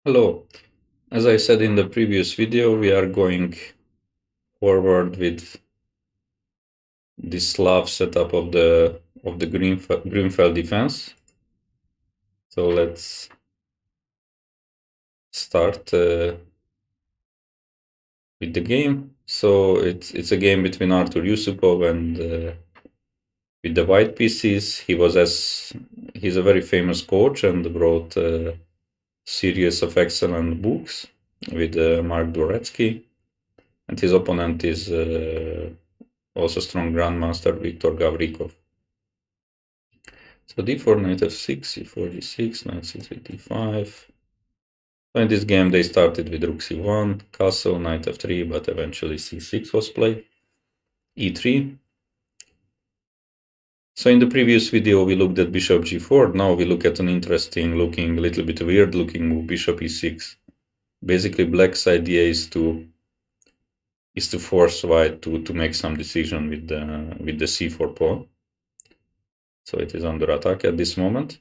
Hello. As I said in the previous video, we are going forward with this Slav setup of the Grünfeld defense. So let's start with the game. So it's a game between Arthur Jussupow and with the white pieces. He's a very famous coach and wrote a series of excellent books with Mark Dvoretsky, and his opponent is also strong grandmaster Viktor Gavrikov. So d4, knight f6, c4, g6, knight c3, d5. So in this game they started with rook c1, castle, knight f3, but eventually c6 was played, e3. So in the previous video we looked at bishop g4, now we look at an interesting looking, a little bit weird looking move, bishop e6. Basically black's idea is to force white to make some decision with the c4 pawn. So it is under attack at this moment.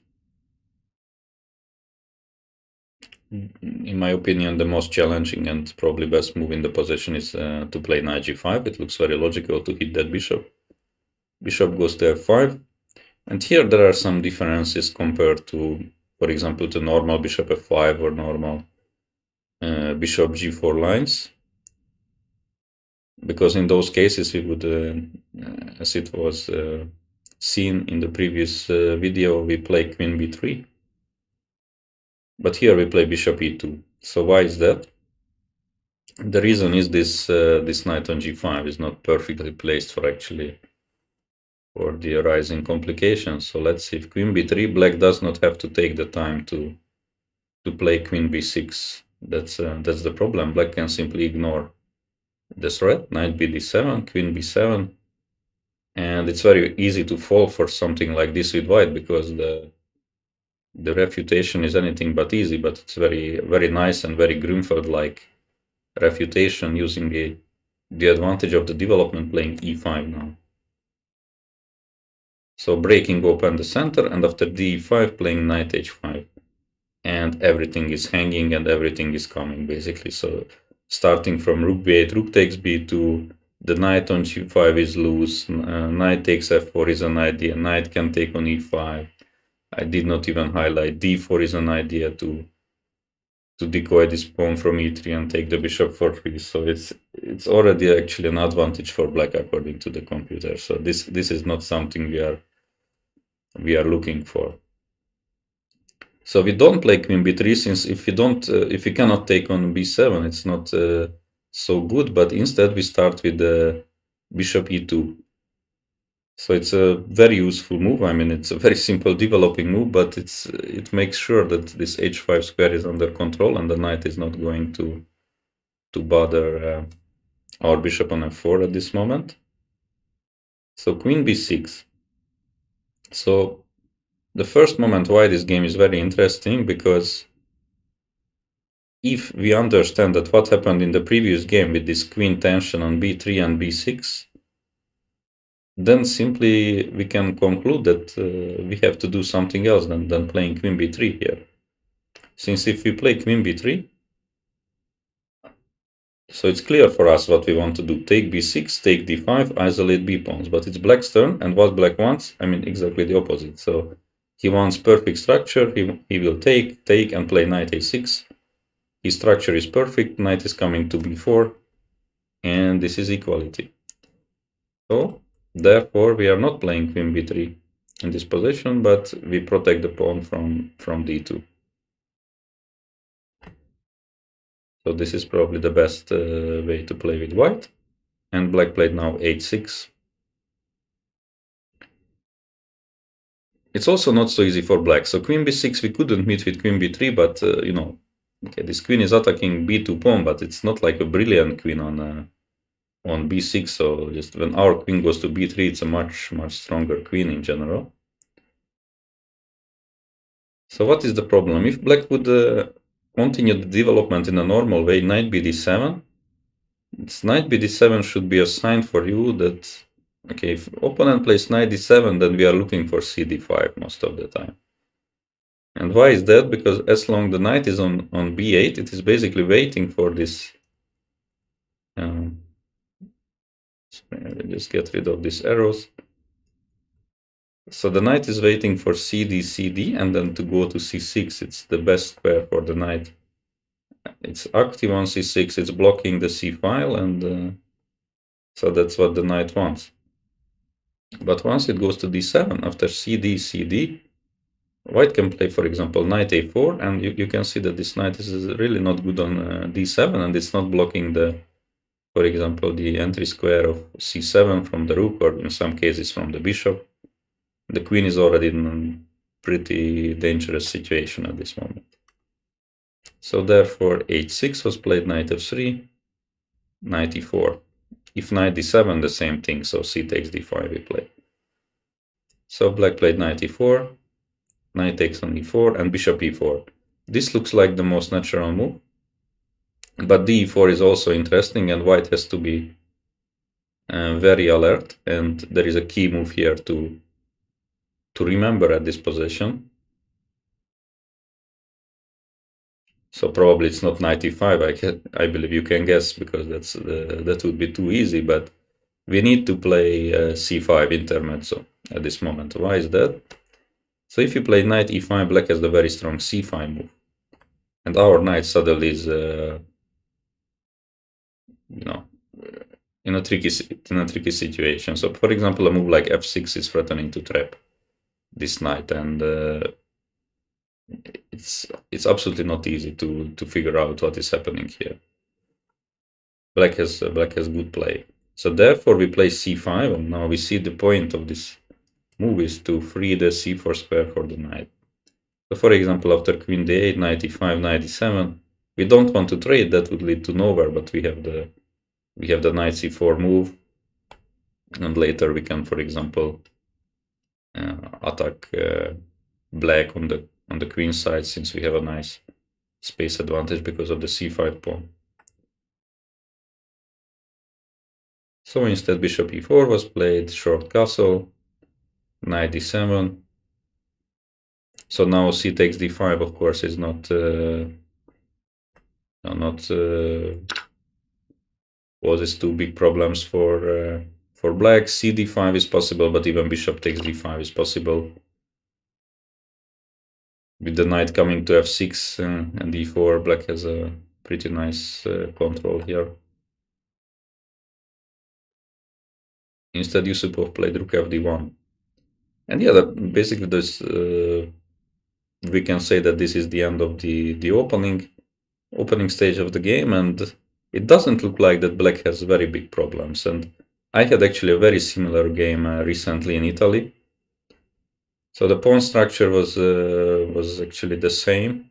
In my opinion, the most challenging and probably best move in the position is to play knight g5. It looks very logical to hit that bishop. Bishop goes to f5. And here there are some differences compared to, for example, to normal bishop f5 or normal bishop g4 lines. Because in those cases we would, as it was seen in the previous video, we play queen b3. But here we play bishop e2. So why is that? The reason is this knight on g5 is not perfectly placed for the arising complications. So let's see, if queen b3, black does not have to take the time to play queen b6. That's the problem. Black can simply ignore the threat, knight b d7, queen b7, and it's very easy to fall for something like this with white because the refutation is anything but easy, but it's very, very nice and very Grünfeld-like refutation using the advantage of the development, playing e5 now. So breaking open the center, and after d5 playing knight h5, and everything is hanging and everything is coming basically. So starting from rook b8, rook takes b2, the knight on g5 is loose, knight takes f4 is an idea, knight can take on e5. I did not even highlight d4 is an idea to decoy this pawn from e3 and take the bishop for free. So it's already actually an advantage for black according to the computer. So this is not something we are looking for. So we don't play queen b3, since if we cannot take on b7, it's not so good. But instead we start with the bishop e2. So it's a very useful move. I mean, it's a very simple developing move, but it makes sure that this h5 square is under control and the knight is not going to bother our bishop on f4 at this moment. So queen b6. So the first moment why this game is very interesting, because if we understand that what happened in the previous game with this queen tension on b3 and b6, then simply we can conclude that we have to do something else than playing queen b3 here. Since if we play queen b3, so it's clear for us what we want to do. Take b6, take d5, isolate b pawns. But it's black's turn, and what black wants, I mean, exactly the opposite. So he wants perfect structure. He will take, and play knight a6. His structure is perfect, knight is coming to b4, and this is equality. So therefore we are not playing queen b3 in this position, but we protect the pawn from d2. So this is probably the best way to play with white. And black played now h6. It's also not so easy for black. So queen b6 we couldn't meet with queen b3, but you know, okay, this queen is attacking b2 pawn, but it's not like a brilliant queen on b6. So just when our queen goes to b3, it's a much stronger queen in general. So what is the problem? If black would continue the development in a normal way, knight b d7, knight b d7 should be a sign for you that, okay, if opponent plays knight d7, then we are looking for c d5 most of the time. And why is that? Because as long the knight is on b8, it is basically waiting for this. Just get rid of these arrows. So the knight is waiting for cd, cd, and then to go to c6. It's the best square for the knight. It's active on c6, it's blocking the c file, and so that's what the knight wants. But once it goes to d7, after cd, cd, white can play, for example, knight a4, and you can see that this knight is really not good on d7, and it's not blocking the, for example, the entry square of c7 from the rook, or in some cases from the bishop. The queen is already in a pretty dangerous situation at this moment. So therefore h6 was played, knight f3, knight e4. If knight d7, the same thing, so c takes d5 we play. So black played knight e4, knight takes on e4, and bishop e4. This looks like the most natural move, but d4 is also interesting, and white has to be very alert, and there is a key move here to remember at this position. So probably it's not knight e5. I believe you can guess, because that would be too easy, but we need to play c5 intermezzo at this moment. Why is that? So if you play knight e5, black has the very strong c5 move, and our knight suddenly is, in a tricky situation. So, for example, a move like f6 is threatening to trap this knight, and it's absolutely not easy to figure out what is happening here. Black has good play. So therefore we play c5, and now we see the point of this move is to free the c4 square for the knight. So for example, after queen d8, knight e5, knight e7, we don't want to trade, that would lead to nowhere, but we have the knight c4 move, and later we can, for example, attack black on the queen side, since we have a nice space advantage because of the c5 pawn. So instead bishop e4 was played, short castle, knight d7. So now c takes d5, of course, is not poses two big problems for black. C d5 is possible, but even bishop takes d5 is possible. With the knight coming to f6 and d4, black has a pretty nice control here. Instead, Jussupow played rook fd1. And yeah, basically this we can say that this is the end of the opening stage of the game, and it doesn't look like that black has very big problems. And I had actually a very similar game recently in Italy. So the pawn structure was actually the same.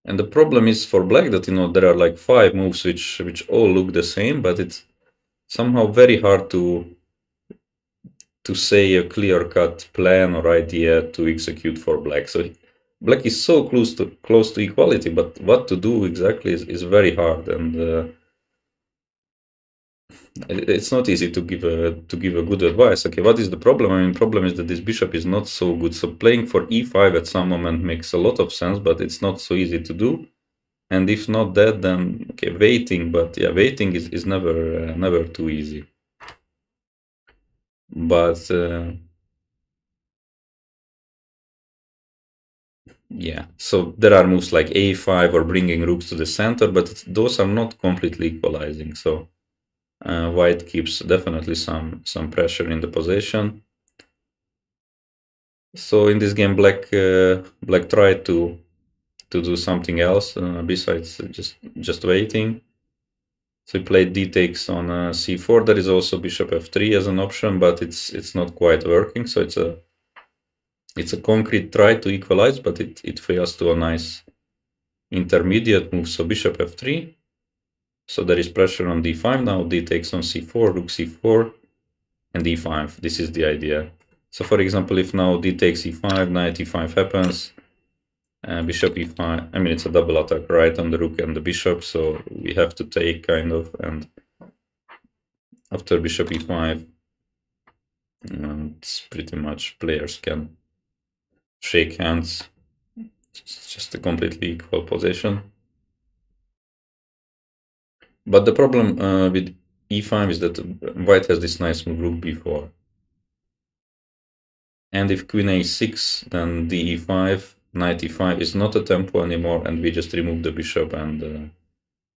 And the problem is for black that, there are like 5 moves which all look the same, but it's somehow very hard to say a clear-cut plan or idea to execute for black. So black is so close to equality, but what to do exactly is very hard, and it's not easy to give a good advice. Okay, what is the problem? I mean, problem is that this bishop is not so good. So playing for e5 at some moment makes a lot of sense, but it's not so easy to do. And if not that, then okay, waiting. But yeah, waiting is never too easy. But yeah, so there are moves like a5 or bringing rooks to the center, but those are not completely equalizing. So white keeps definitely some pressure in the position. So in this game, black tried to do something else besides just waiting. So he played d takes on c4. There is also bishop f3 as an option, but it's not quite working. So it's a concrete try to equalize, but it fails to a nice intermediate move. So bishop f3. So there is pressure on d5 now. D takes on c4, rook c4, and d5. This is the idea. So for example, if now d takes e5, knight e5 happens, bishop e5, I mean, it's a double attack, right, on the rook and the bishop, so we have to take, kind of, and after bishop e5, it's pretty much players can shake hands. It's just a completely equal position. But the problem with e5 is that white has this nice move rook b4. And if queen a6, then d e5, knight e5 is not a tempo anymore, and we just remove the bishop, and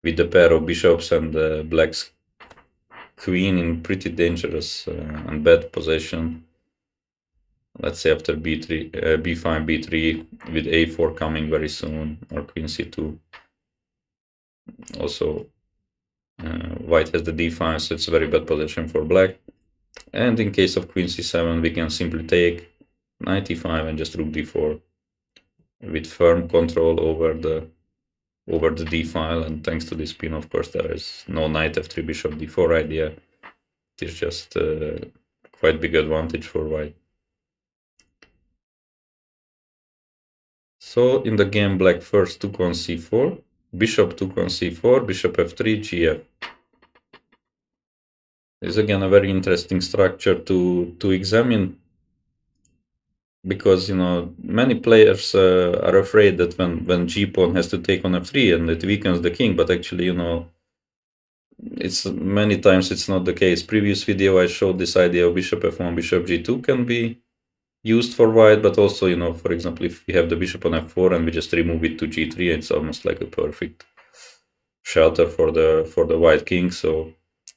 with the pair of bishops and black's queen in pretty dangerous and bad position. Let's say after b3, b5, b3, with a4 coming very soon, or queen c2. Also, white has the d5, so it's a very bad position for black. And in case of queen c7, we can simply take knight e5 and just rook d4 with firm control over the d file. And thanks to this pin, of course, there is no knight f3 bishop d4 idea. It is just quite big advantage for white. So in the game, black first took on c4, bishop took on c4, bishop f3, gf. This is again a very interesting structure to examine, because many players are afraid that when g pawn has to take on f3 and it weakens the king, but actually it's many times it's not the case. Previous video I showed this idea of bishop f1, bishop g2 can be used for white, but also for example, if we have the bishop on f4 and we just remove it to g3, it's almost like a perfect shelter for the white king. So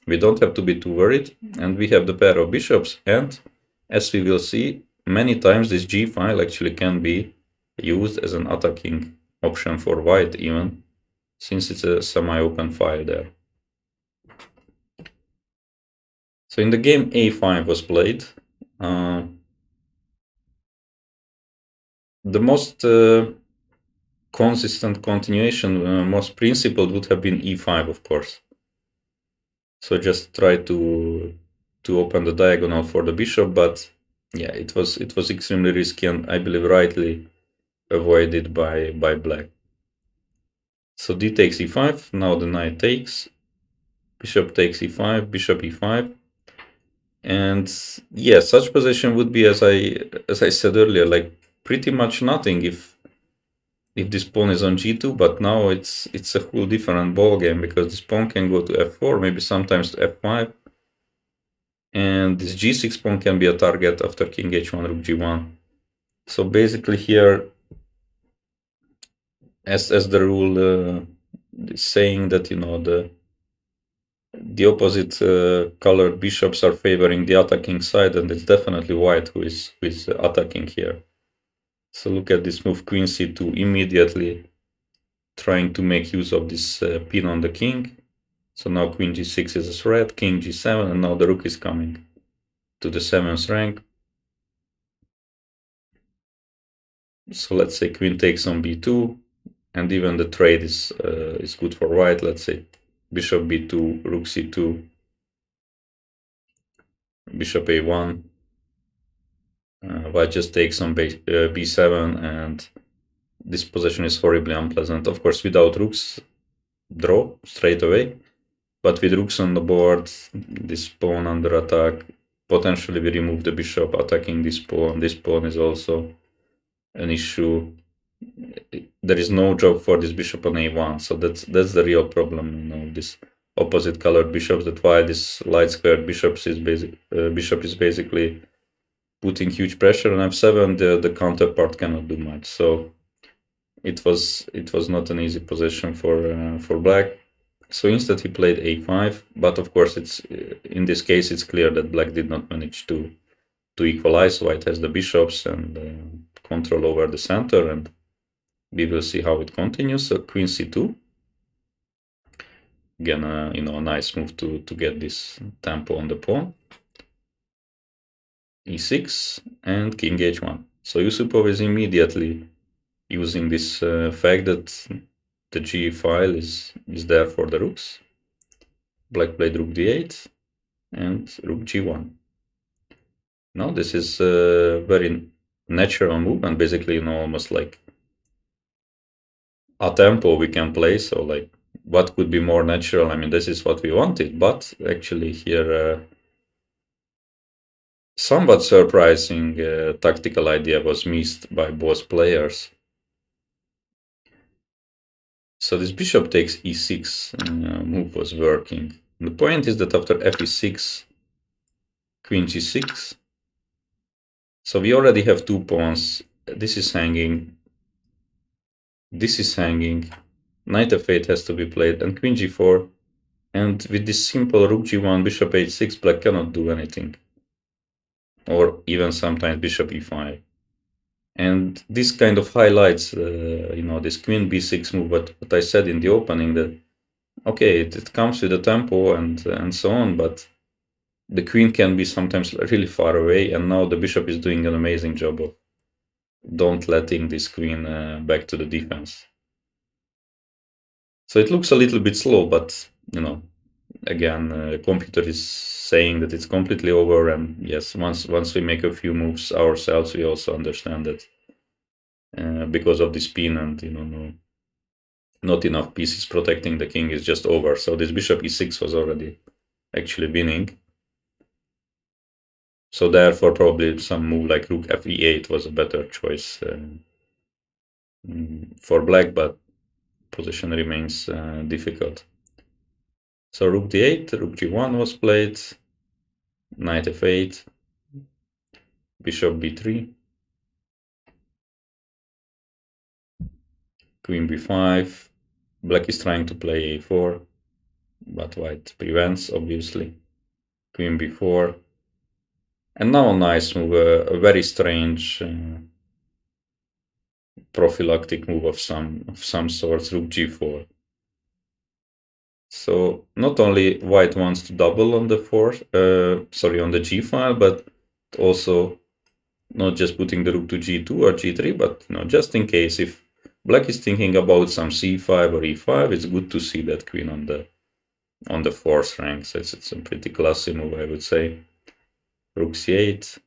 we don't have to be too worried, and we have the pair of bishops, and as we will see, many times this g file actually can be used as an attacking option for white, even since it's a semi-open file there. So in the game, a5 was played. The most consistent continuation, most principled, would have been e5, of course. So just try to open the diagonal for the bishop, but yeah, it was extremely risky, and I believe rightly avoided by black. So d takes e5. Now the knight takes. Bishop takes e5. Bishop e5. And yeah, such position would be, as I said earlier, like pretty much nothing if this pawn is on g2. But now it's a whole different ball game, because this pawn can go to f4, maybe sometimes to f5. And this g6 pawn can be a target after king h1, rook g1. So basically here, as the rule is saying that the opposite colored bishops are favoring the attacking side, and it's definitely white who is attacking here. So look at this move, queen c2, immediately trying to make use of this pin on the king. So now queen g6 is a threat, king g7, and now the rook is coming to the 7th rank. So let's say queen takes on b2, and even the trade is good for white. Let's say bishop b2, rook c2, bishop a1. White just takes on b7, and this position is horribly unpleasant. Of course, without rooks, draw straight away. But with rooks on the board, this pawn under attack, potentially we remove the bishop attacking this pawn. This pawn is also an issue. There is no job for this bishop on a1, so that's the real problem. This opposite colored bishops. That's why this light squared bishop is basically putting huge pressure on f7. The counterpart cannot do much. So it was not an easy position for black. So instead he played a5, but of course it's in this case it's clear that black did not manage to equalize. White has the bishops and control over the center, and we will see how it continues. So queen c2, again a nice move to get this tempo on the pawn. e6 and king h1. So Jussupow is immediately using this fact that the g file is there for the rooks. Black played rook d8 and rook g1. Now this is a very natural move, and basically almost like a tempo we can play. So like, what could be more natural? I mean, this is what we wanted, but actually here Somewhat surprising tactical idea was missed by both players. So this bishop takes e6 move was working. The point is that after f e6, queen g6. So we already have 2 pawns. This is hanging. This is hanging. Knight f8 has to be played, and queen g4. And with this simple rook g1, bishop h6, black cannot do anything. Or even sometimes bishop e5. And this kind of highlights, this queen b6 move. What I said in the opening, that okay, it comes with the tempo and so on, but the queen can be sometimes really far away, and now the bishop is doing an amazing job of don't letting this queen back to the defense. So it looks a little bit slow, but again, computer is saying that it's completely over, and yes, once we make a few moves ourselves, we also understand that because of the spin and not enough pieces protecting the king is just over. So this bishop e6 was already actually winning. So therefore, probably some move like rook fe8 was a better choice for black, but position remains difficult. So rook d8, rook g1 was played, knight f8, bishop b3, queen b5. Black is trying to play a4, but white prevents, obviously. Queen b4. And now a nice move, a very strange prophylactic move of some sorts, rook g4. So not only white wants to double on the on the g file, but also not just putting the rook to g2 or g3, but just in case if black is thinking about some c5 or e5, it's good to see that queen on the fourth rank. So it's a pretty classy move, I would say. Rook c8,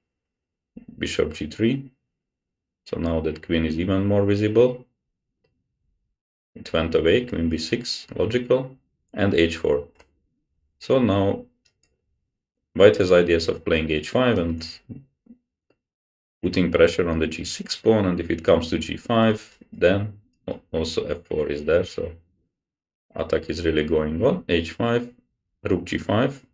bishop g3. So now that queen is even more visible. It went away, queen b6, logical, and h4. So now white has ideas of playing h5 and putting pressure on the g6 pawn, and if it comes to g5, then also f4 is there, so attack is really going on. h5, rook g5,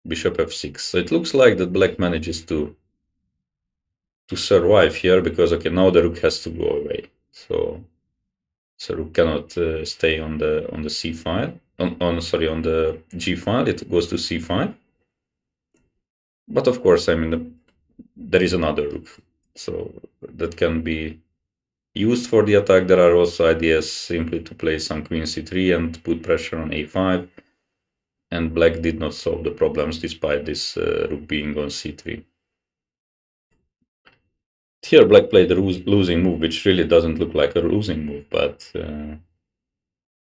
bishop f6. So it looks like that black manages to survive here, because okay, now the rook has to go away. So rook cannot stay on the c file. On the g file, it goes to c5. But of course, I mean, there is another rook, so that can be used for the attack. There are also ideas simply to play some queen c3 and put pressure on a5. And black did not solve the problems despite this rook being on c3. Here black played a losing move, which really doesn't look like a losing move, but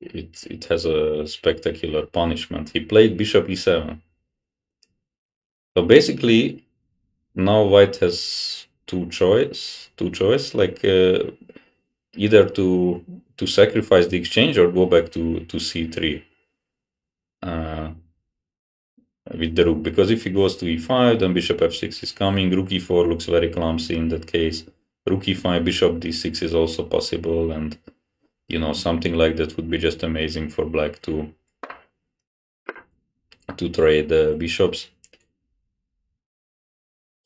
it has a spectacular punishment. He played bishop e7. So basically, now white has two choice, like either to sacrifice the exchange or go back to c3 with the rook, because if he goes to e5, then bishop f6 is coming. Rook e4 looks very clumsy in that case. Rook e5, bishop d6 is also possible, and something like that would be just amazing for black to trade bishops.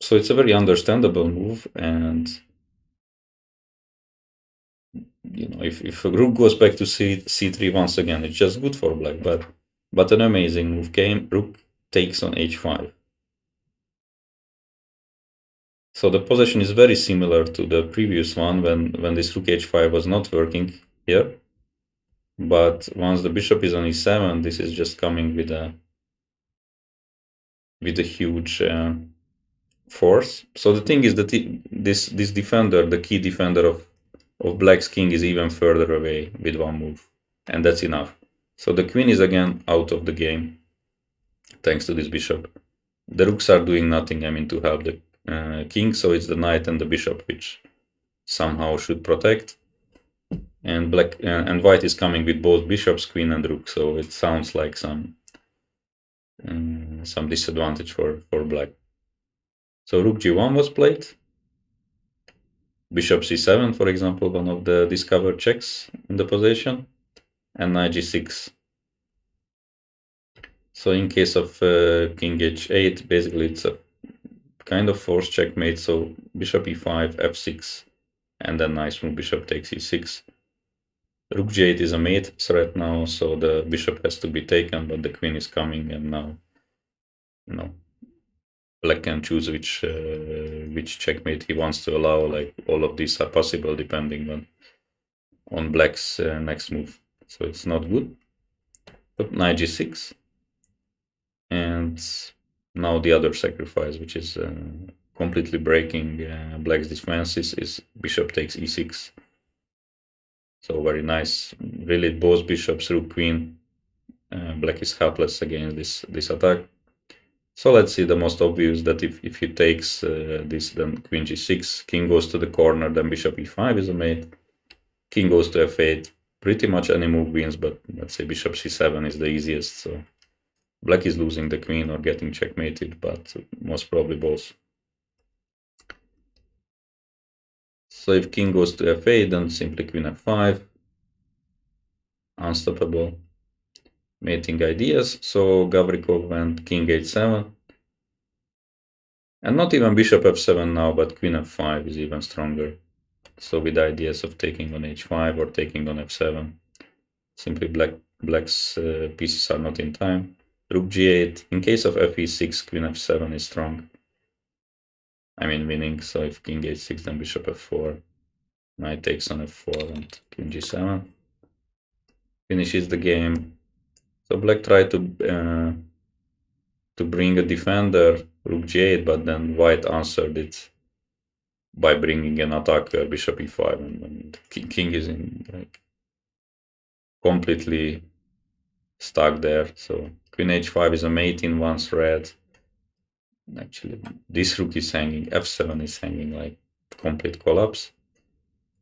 So it's a very understandable move, and if a rook goes back to c3 once again, it's just good for black, but an amazing move came. Rook takes on h5. So the position is very similar to the previous one when this rook h5 was not working here. But once the bishop is on e7, this is just coming with a huge force. So the thing is that this defender, the key defender of black's king, is even further away with one move, and that's enough. So the queen is again out of the game thanks to this bishop. The rooks are doing nothing, I mean, to help the king, so it's the knight and the bishop which somehow should protect. And black and white is coming with both bishops, queen, and rook, so it sounds like some some disadvantage for black. So rook g1 was played. Bishop c7, for example, one of the discovered checks in the position, and knight g6. So in case of king h8, basically it's a kind of forced checkmate. So bishop e5, f6, and then nice move, bishop takes e6. Rook g8 is a mate threat now, so the bishop has to be taken, but the queen is coming, and now, black can choose which checkmate he wants to allow. Like all of these are possible depending on black's next move. So it's not good. But knight g6, and now the other sacrifice, which is completely breaking black's defenses, is bishop takes e6. So very nice. Really, both bishops, rook, queen. Black is helpless against this attack. So let's see the most obvious, that if he takes this, then queen g6, king goes to the corner, then bishop e5 is a mate. King goes to f8. Pretty much any move wins, but let's say bishop c7 is the easiest. So black is losing the queen or getting checkmated, but most probably both. So if king goes to f8, then simply queen f5. Unstoppable. Mating ideas. So Gavrikov went king h7. And not even bishop f7 now, but queen f5 is even stronger. So with ideas of taking on h5 or taking on f7. Simply black's pieces are not in time. Rook g8. In case of fe6, queen f7 is strong. I mean winning. So if king h6, then bishop f4. Knight takes on f4 and king g7. Finishes the game. So black tried to bring a defender, rook g8, but then white answered it by bringing an attacker, bishop e5, and king is in like completely stuck there. So queen h5 is a mate in one thread. Actually, this rook is hanging, f7 is hanging, like complete collapse.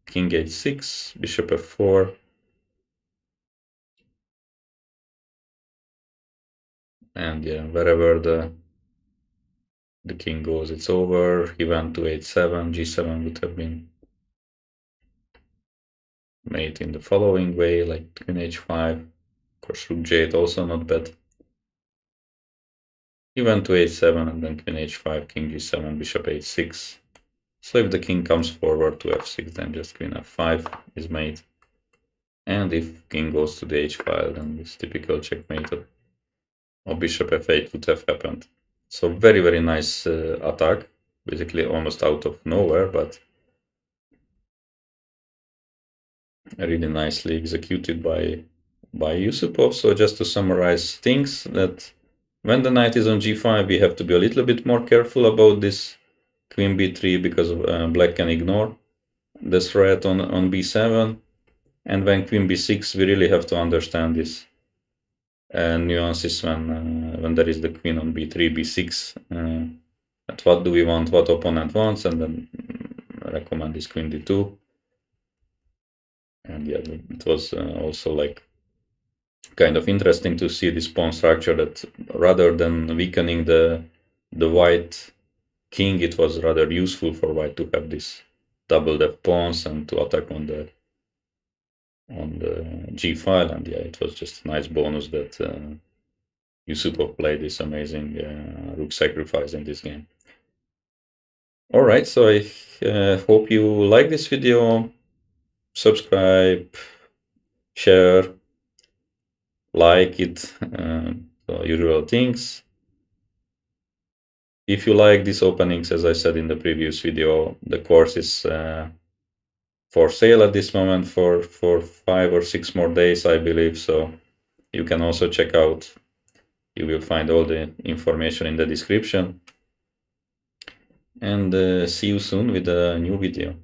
King h6, bishop f4. And yeah, wherever the king goes, it's over. He went to h7, g7 would have been made in the following way, like queen h5. Of course, rook g8 also not bad. He went to h7 and then queen h5, king g7, bishop h6. So if the king comes forward to f6, then just queen f5 is made. And if king goes to the h file, then this typical checkmate of bishop f8 would have happened. So very, very nice attack, basically almost out of nowhere, but really nicely executed by Jussupow. So just to summarize things, that when the knight is on g5, we have to be a little bit more careful about this queen b3, because black can ignore the threat on b7. And when queen b6, we really have to understand this nuances when there is the queen on b3, b6. At what do we want, what opponent wants, and then recommend this queen d2. And yeah, it was also like kind of interesting to see this pawn structure, that rather than weakening the white king, it was rather useful for white to have this double depth pawns and to attack on the g file. And yeah, it was just a nice bonus that Jussupow played this amazing rook sacrifice in this game. All right, so I hope you like this video. Subscribe, share, like it, the usual things. If you like these openings, as I said in the previous video, the course is for sale at this moment for 5 or 6 more days, I believe. So you can also check out. You will find all the information in the description. And see you soon with a new video.